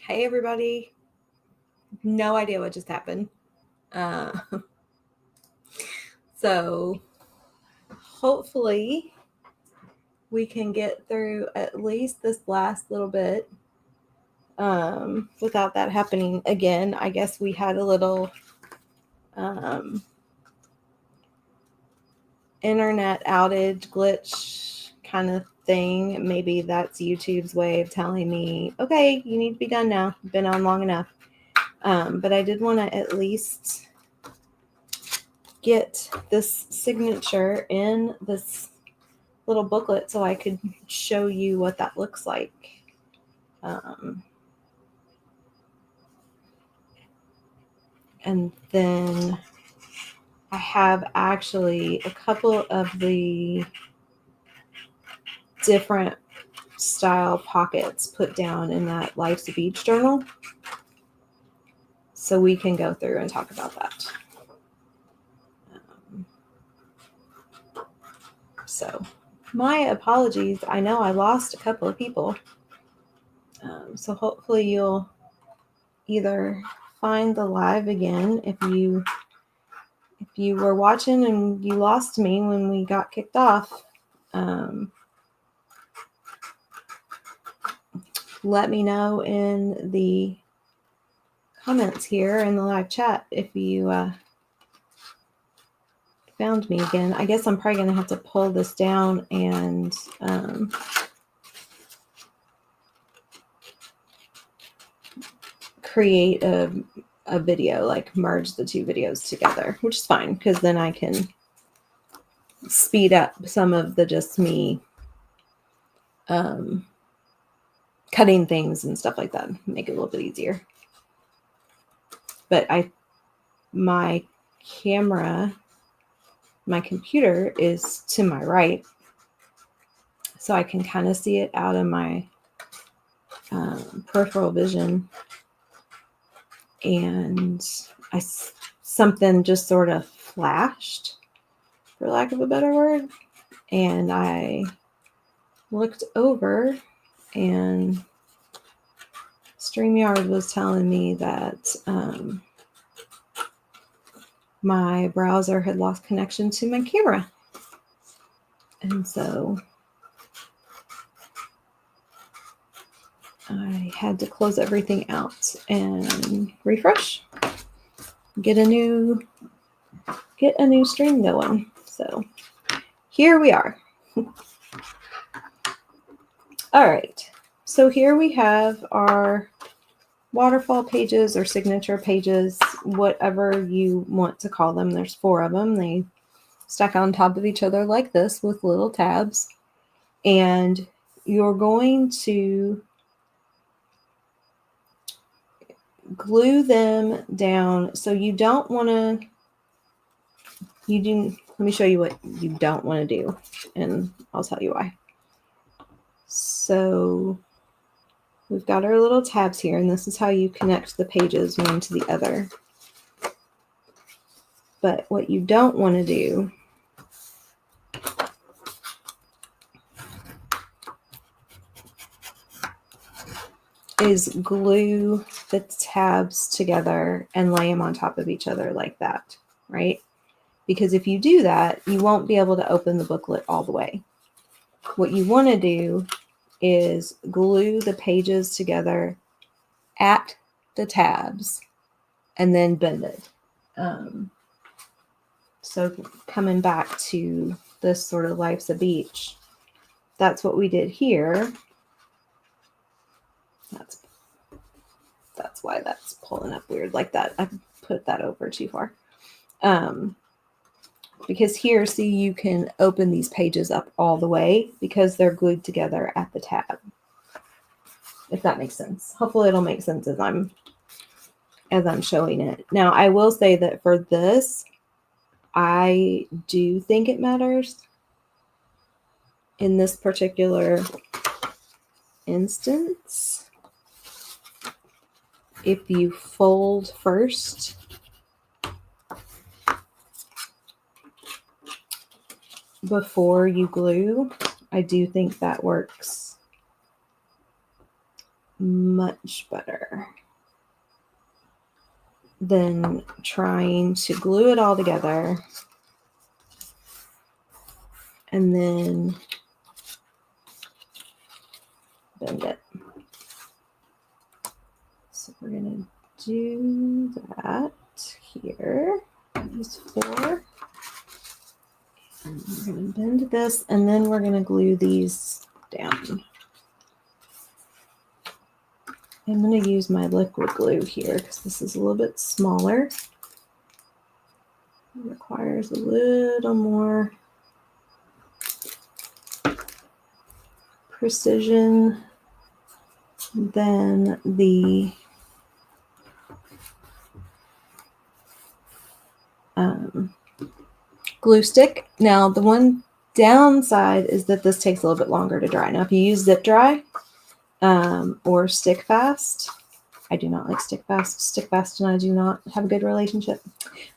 Hey, everybody. No idea what just happened. Uh, so, hopefully, we can get through at least this last little bit without that happening again. I guess we had a little internet outage glitch kind of thing. Maybe that's YouTube's way of telling me, okay, you need to be done now. You've been on long enough. But I did want to at least get this signature in this little booklet so I could show you what that looks like. And then I have actually a couple of the different style pockets put down in that Life's a Beach journal. So we can go through and talk about that. So my apologies. I know I lost a couple of people. So hopefully you'll either find the live again if you were watching and you lost me when we got kicked off. Let me know in the comments here in the live chat if you found me again. I guess I'm probably going to have to pull this down and create a video, like merge the two videos together, which is fine because then I can speed up some of the just me cutting things and stuff like that, make it a little bit easier. But my computer is to my right, so I can kind of see it out of my peripheral vision. And something just sort of flashed, for lack of a better word, and I looked over and StreamYard was telling me that my browser had lost connection to my camera. And so I had to close everything out and refresh, get a new stream going. So here we are. All right. So here we have our waterfall pages or signature pages, whatever you want to call them. There's 4 of them. They stack on top of each other like this with little tabs. And you're going to glue them down. So you don't want to, let me show you what you don't want to do, and I'll tell you why. So we've got our little tabs here, and this is how you connect the pages one to the other. But what you don't want to do is glue the tabs together and lay them on top of each other like that, right? Because if you do that, you won't be able to open the booklet all the way. What you want to do is glue the pages together at the tabs and then bend it. So coming back to this sort of Life's a Beach, that's what we did here. That's why that's pulling up weird like that. I put that over too far. Because here, see, you can open these pages up all the way because they're glued together at the tab. If that makes sense. Hopefully it'll make sense as I'm showing it. Now, I will say that for this, I do think it matters in this particular instance. If you fold first, before you glue, I do think that works much better than trying to glue it all together and then bend it. So we're going to do that here. These 4. And we're going to bend this, and then we're going to glue these down. I'm going to use my liquid glue here because this is a little bit smaller. It requires a little more precision than the glue stick. Now, the one downside is that this takes a little bit longer to dry. Now, if you use Zip Dry or Stick Fast, I do not like Stick Fast. Stick Fast and I do not have a good relationship.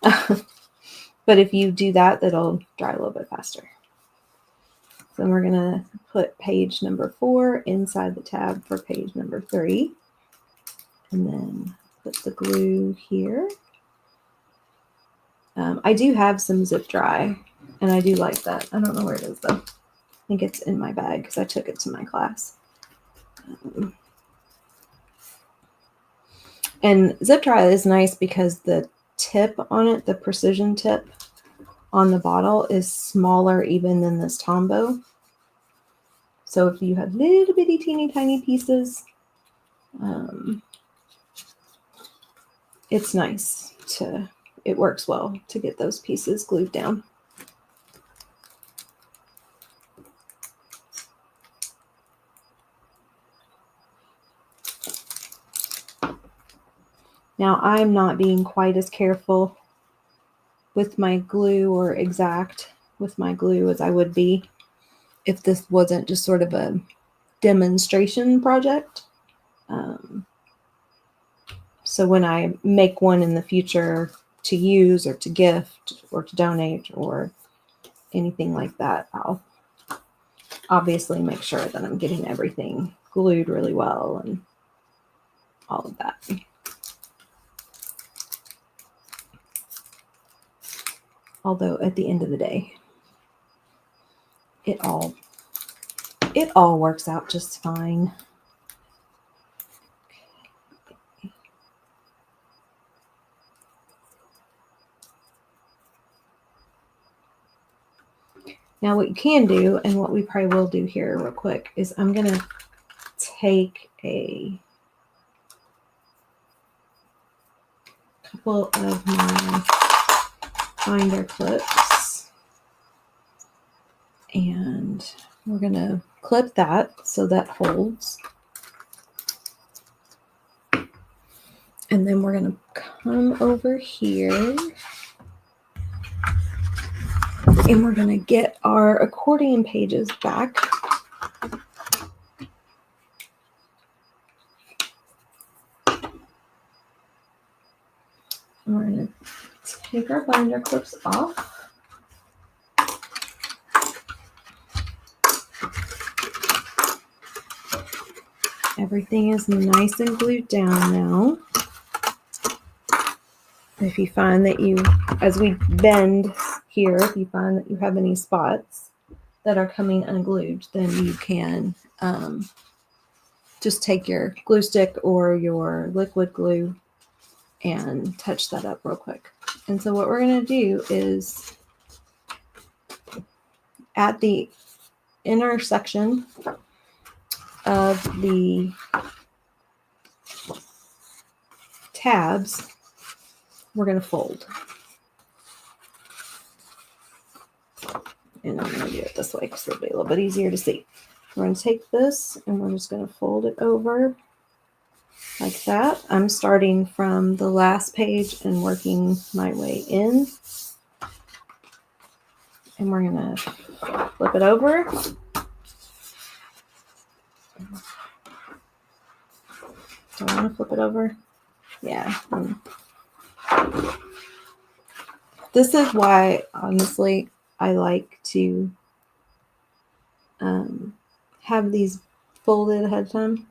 But if you do that, that'll dry a little bit faster. So we're going to put page number 4 inside the tab for page number 3. And then put the glue here. I do have some Zip Dry, and I do like that. I don't know where it is, though. I think it's in my bag because I took it to my class. And Zip Dry is nice because the tip on it, the precision tip on the bottle, is smaller even than this Tombow. So if you have little bitty teeny tiny pieces, it's nice to, it works well to get those pieces glued down. Now I'm not being quite as careful with my glue or exact with my glue as I would be if this wasn't just sort of a demonstration project. So when I make one in the future to use or to gift or to donate or anything like that, I'll obviously make sure that I'm getting everything glued really well and all of that. Although at the end of the day, it all works out just fine. Now what you can do, and what we probably will do here real quick, is I'm going to take a couple of my binder clips and we're going to clip that so that holds. And then we're going to come over here and we're going to get our accordion pages back. And we're going to take our binder clips off. Everything is nice and glued down now. If you find that you, as we bend here, if you find that you have any spots that are coming unglued, then you can just take your glue stick or your liquid glue and touch that up real quick. And so what we're going to do is at the intersection of the tabs, we're going to fold. And I'm going to do it this way because it'll be a little bit easier to see. We're going to take this and we're just going to fold it over like that. I'm starting from the last page and working my way in. And we're going to flip it over. Do I want to flip it over? Yeah. This is why, honestly, I like to have these folded ahead of time.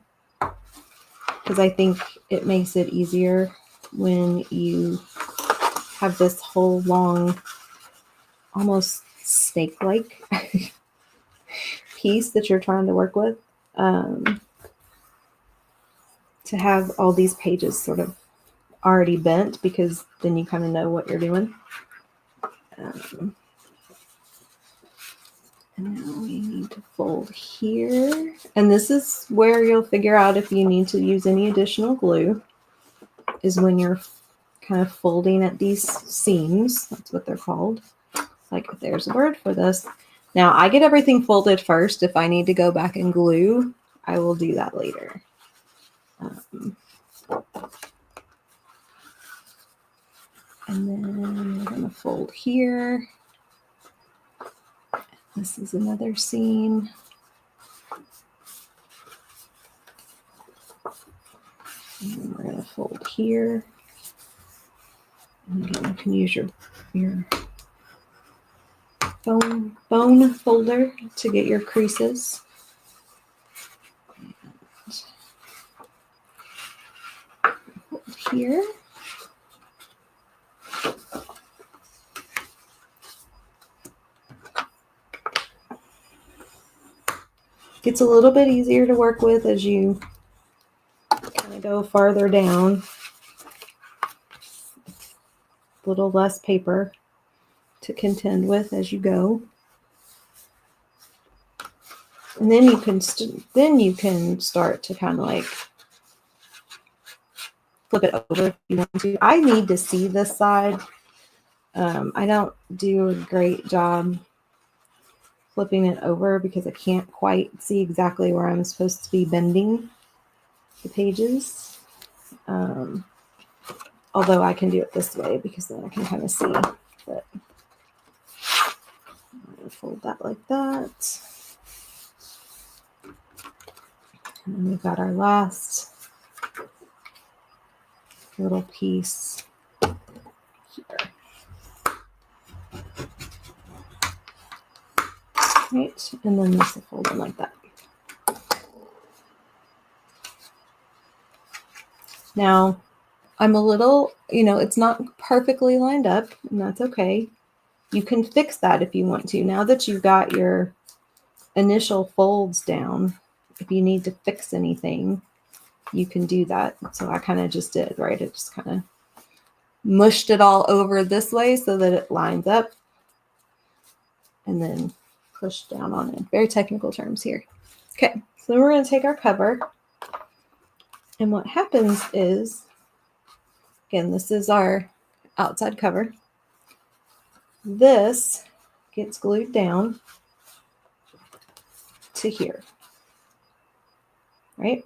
because I think it makes it easier when you have this whole long, almost snake-like piece that you're trying to work with. To have all these pages sort of already bent, because then you kind of know what you're doing. And now we need to fold here. And this is where you'll figure out if you need to use any additional glue, is when you're kind of folding at these seams. That's what they're called. Like, there's a word for this. Now, I get everything folded first. If I need to go back and glue, I will do that later. And then we're going to fold here. This is another seam. And then we're going to fold here. And again, you can use your bone folder to get your creases. And fold here. Gets a little bit easier to work with as you kind of go farther down. A little less paper to contend with as you go. And then you can start to kind of like flip it over if you want to. I need to see this side. I don't do a great job flipping it over because I can't quite see exactly where I'm supposed to be bending the pages. Although I can do it this way because then I can kind of see. But I'm going to fold that like that. And then we've got our last little piece here. Right, and then this will fold in like that. Now, I'm a little, it's not perfectly lined up, and that's okay. You can fix that if you want to. Now that you've got your initial folds down, if you need to fix anything, you can do that. So I kind of just did, right? It just kind of mushed it all over this way so that it lines up, and then push down on it. Very technical terms here. Okay, so then we're going to take our cover. And what happens is, again, this is our outside cover. This gets glued down to here, right?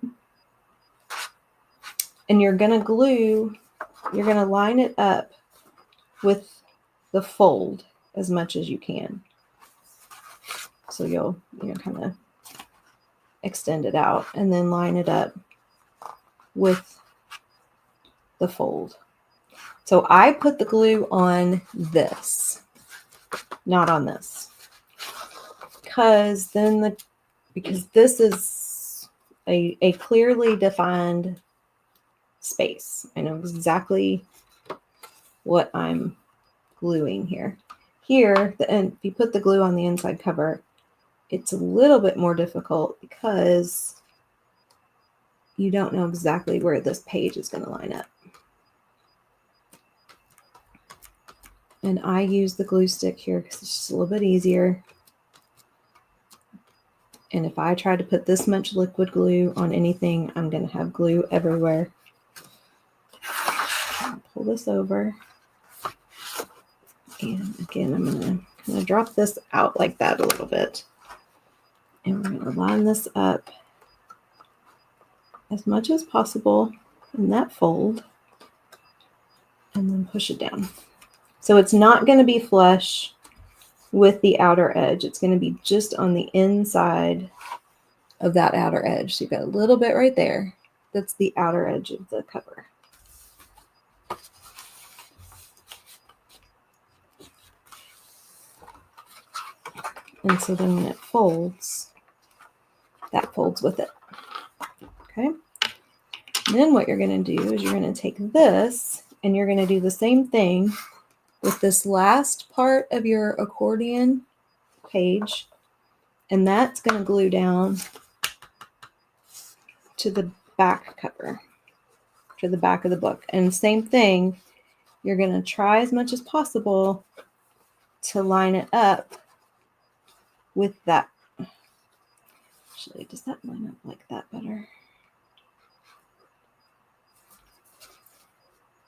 And you're going to line it up with the fold as much as you can. So you'll, kind of extend it out and then line it up with the fold. So I put the glue on this, not on this, because this is a clearly defined space. I know exactly what I'm gluing here. Here, if you put the glue on the inside cover, it's a little bit more difficult because you don't know exactly where this page is going to line up. And I use the glue stick here because it's just a little bit easier. And if I try to put this much liquid glue on anything, I'm going to have glue everywhere. I'll pull this over. And again, I'm going to drop this out like that a little bit. And we're going to line this up as much as possible in that fold. And then push it down. So it's not going to be flush with the outer edge. It's going to be just on the inside of that outer edge. So you've got a little bit right there. That's the outer edge of the cover. And so then when it folds, that folds with it. Okay. And then what you're going to do is you're going to take this and you're going to do the same thing with this last part of your accordion page, and that's going to glue down to the back cover, to the back of the book. And same thing, you're going to try as much as possible to line it up with that. Actually, does that line up like that better?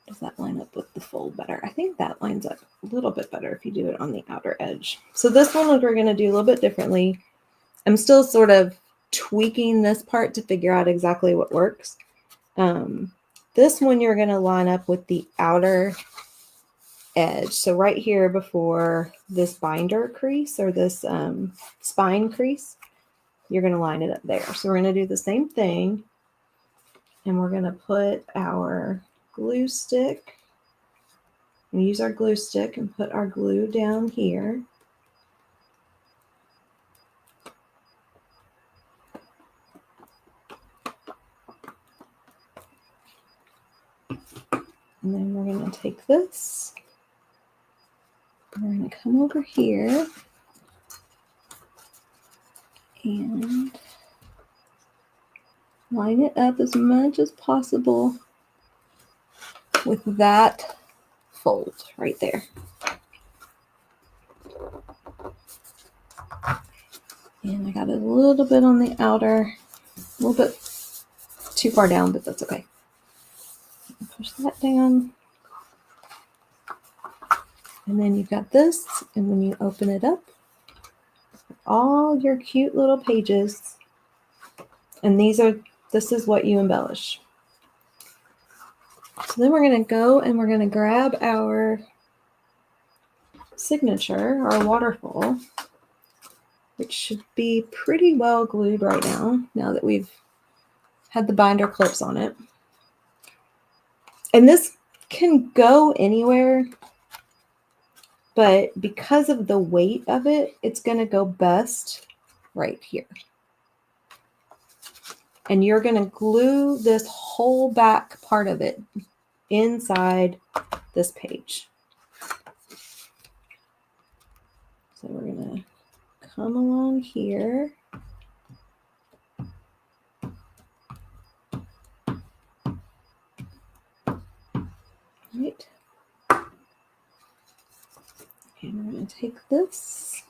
Does that line up with the fold better? I think that lines up a little bit better if you do it on the outer edge. So this one we're going to do a little bit differently. I'm still sort of tweaking this part to figure out exactly what works. This one you're going to line up with the outer edge. So right here before this binder crease or this spine crease, you're going to line it up there. So we're going to do the same thing, and we're going to put our glue stick. We use our glue stick and put our glue down here. And then we're going to take this, we're going to come over here and line it up as much as possible with that fold right there. And I got it a little bit on the outer, a little bit too far down, but that's okay. Push that down. And then you've got this, and when you open it up, all your cute little pages, and this is what you embellish. So then we're going to go and we're going to grab our signature, our waterfall, which should be pretty well glued right now that we've had the binder clips on it. And this can go anywhere, but because of the weight of it, it's going to go best right here. And you're going to glue this whole back part of it inside this page. So we're going to come along here. Right. And we're going to take this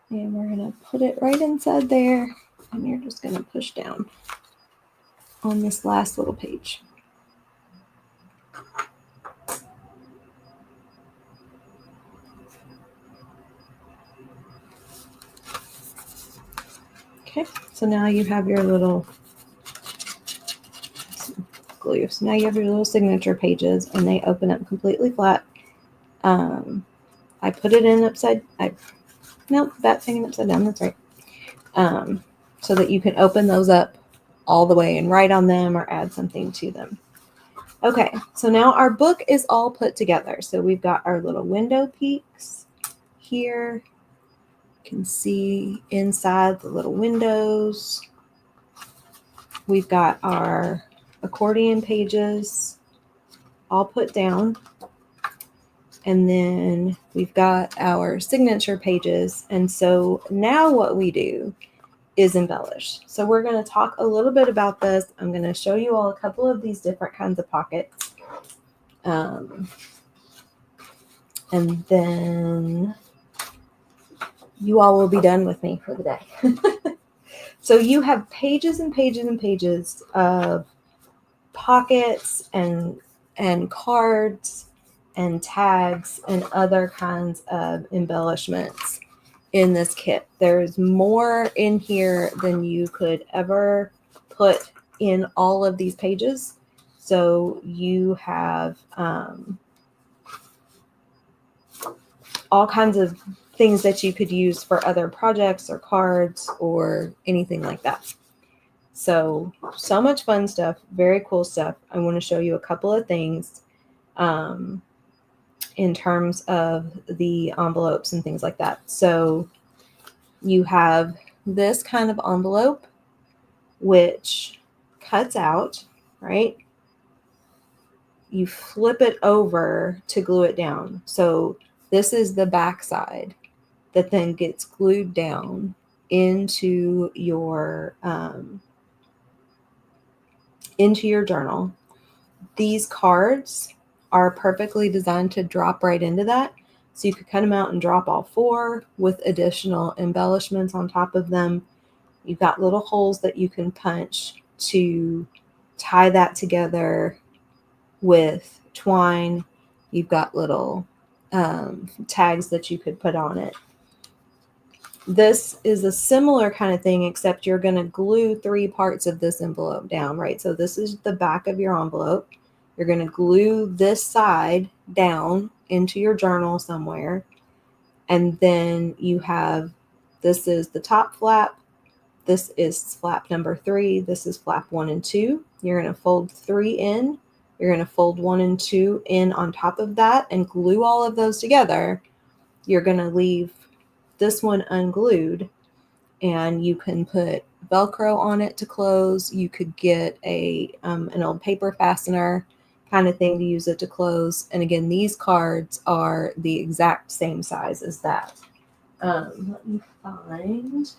and we're going to put it right inside there. And you're just going to push down on this last little page. Okay, so now you have your little glue. So now you have your little signature pages, and they open up completely flat. I put it in upside. Nope, that's hanging upside down. That's right. So that you can open those up all the way and write on them or add something to them. Okay, so now our book is all put together. So we've got our little window peaks here. You can see inside the little windows. We've got our accordion pages all put down. And then we've got our signature pages. And so now what we do is embellish. So we're going to talk a little bit about this. I'm going to show you all a couple of these different kinds of pockets. And then you all will be done with me for the day. So you have pages and pages and pages of pockets and cards and tags and other kinds of embellishments in this kit. There's more in here than you could ever put in all of these pages. So you have all kinds of things that you could use for other projects or cards or anything like that. So much fun stuff, very cool stuff. I want to show you a couple of things in terms of the envelopes and things like that. So you have this kind of envelope, which cuts out, right? You flip it over to glue it down. So this is the back side that then gets glued down into your journal. These cards are perfectly designed to drop right into that. So you could cut them out and drop all 4 with additional embellishments on top of them. You've got little holes that you can punch to tie that together with twine. You've got little tags that you could put on it. This is a similar kind of thing, except you're going to glue 3 parts of this envelope down, right? So this is the back of your envelope. You're going to glue this side down into your journal somewhere. And then you have, this is the top flap. This is flap number 3. This is flap 1 and 2. You're going to fold 3 in. You're going to fold 1 and 2 in on top of that and glue all of those together. You're going to leave this one unglued, and you can put Velcro on it to close. You could get an old paper fastener kind of thing to use it to close. And again, these cards are the exact same size as that. Let me find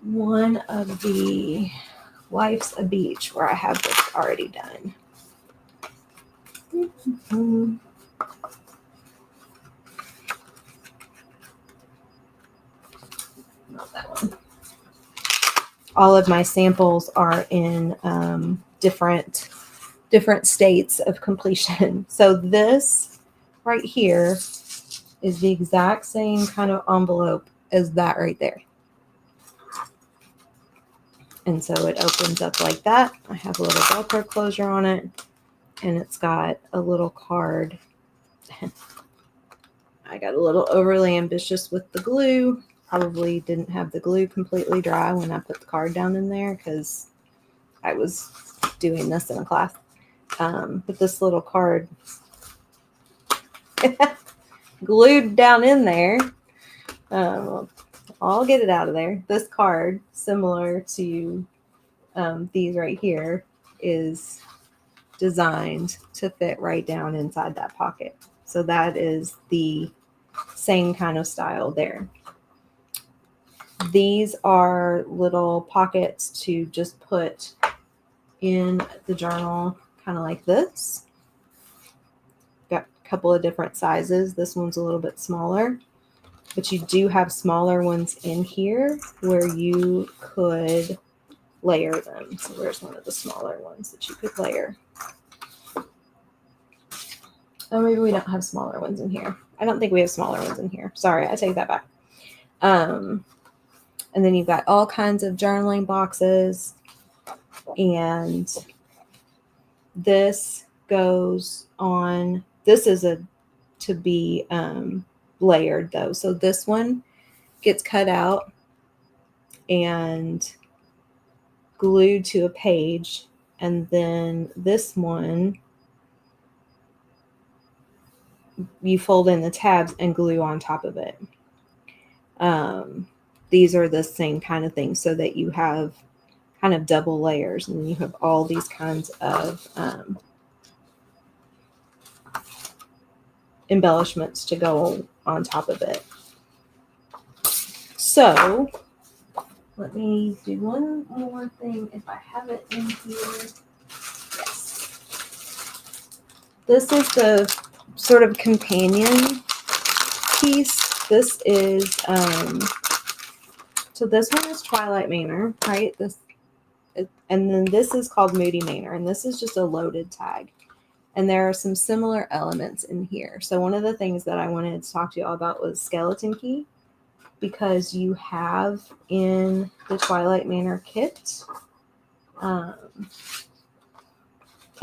one of the Life's a Beach where I have this already done. Not that one. All of my samples are in different states of completion. So this right here is the exact same kind of envelope as that right there. And so it opens up like that. I have a little Velcro closure on it, and it's got a little card. I got a little overly ambitious with the glue. Probably didn't have the glue completely dry when I put the card down in there because I was doing this in a class. But this little card glued down in there. I'll get it out of there. This card, similar to these right here, is designed to fit right down inside that pocket. So that is the same kind of style there. These are little pockets to just put in the journal, kind of like this. Got a couple of different sizes. This one's a little bit smaller, but you do have smaller ones in here where you could layer them. So there's one of the smaller ones that you could layer. Oh, maybe we don't have smaller ones in here. I don't think we have smaller ones in here. Sorry, I take that back. And then you've got all kinds of journaling boxes. And this goes on. This is to be layered though. So this one gets cut out and glued to a page. And then this one, you fold in the tabs and glue on top of it. These are the same kind of thing, so that you have kind of double layers, and then you have all these kinds of embellishments to go on top of it. So let me do one more thing if I have it in here. Yes. This is the sort of companion piece. This is so this one is Twilight Manor, right? And then this is called Moody Manor, and this is just a loaded tag. And there are some similar elements in here. So one of the things that I wanted to talk to you all about was Skeleton Key, because you have in the Twilight Manor kit a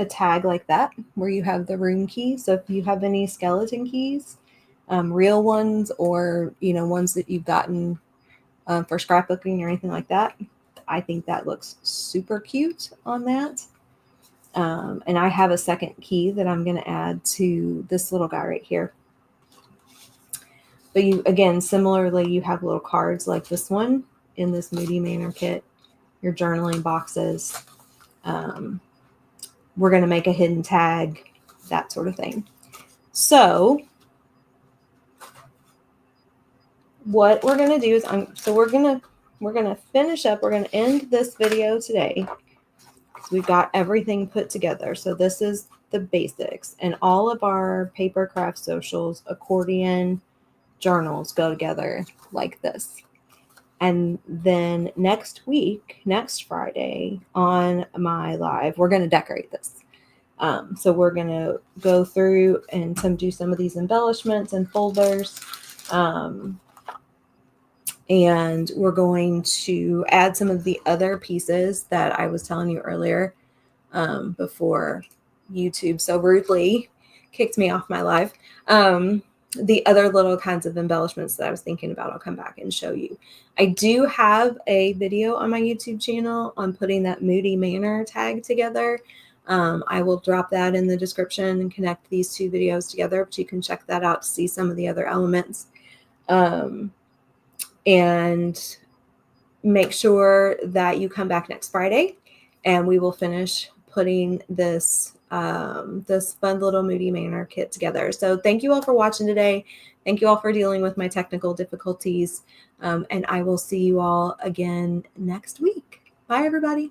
tag like that where you have the room key. So if you have any skeleton keys, real ones, or ones that you've gotten for scrapbooking or anything like that, I think that looks super cute on that. And I have a second key that I'm going to add to this little guy right here. But you, again, similarly, you have little cards like this one in this Moody Manor kit. your journaling boxes. We're going to make a hidden tag, that sort of thing. So what we're going to do is we're going to finish up. We're going to end this video today. We've got everything put together. So this is the basics, and all of our paper craft socials, accordion, journals go together like this. And then next week, next Friday on my live, we're going to decorate this. So we're going to go through and do some of these embellishments and folders. And we're going to add some of the other pieces that I was telling you earlier before YouTube so rudely kicked me off my live. The other little kinds of embellishments that I was thinking about, I'll come back and show you. I do have a video on my YouTube channel on putting that Moody Manor tag together. I will drop that in the description and connect these two videos together, but you can check that out to see some of the other elements. And make sure that you come back next Friday and we will finish putting this this fun little Moody Manor kit together. So thank you all for watching today. Thank you all for dealing with my technical difficulties. And I will see you all again next week. Bye, everybody.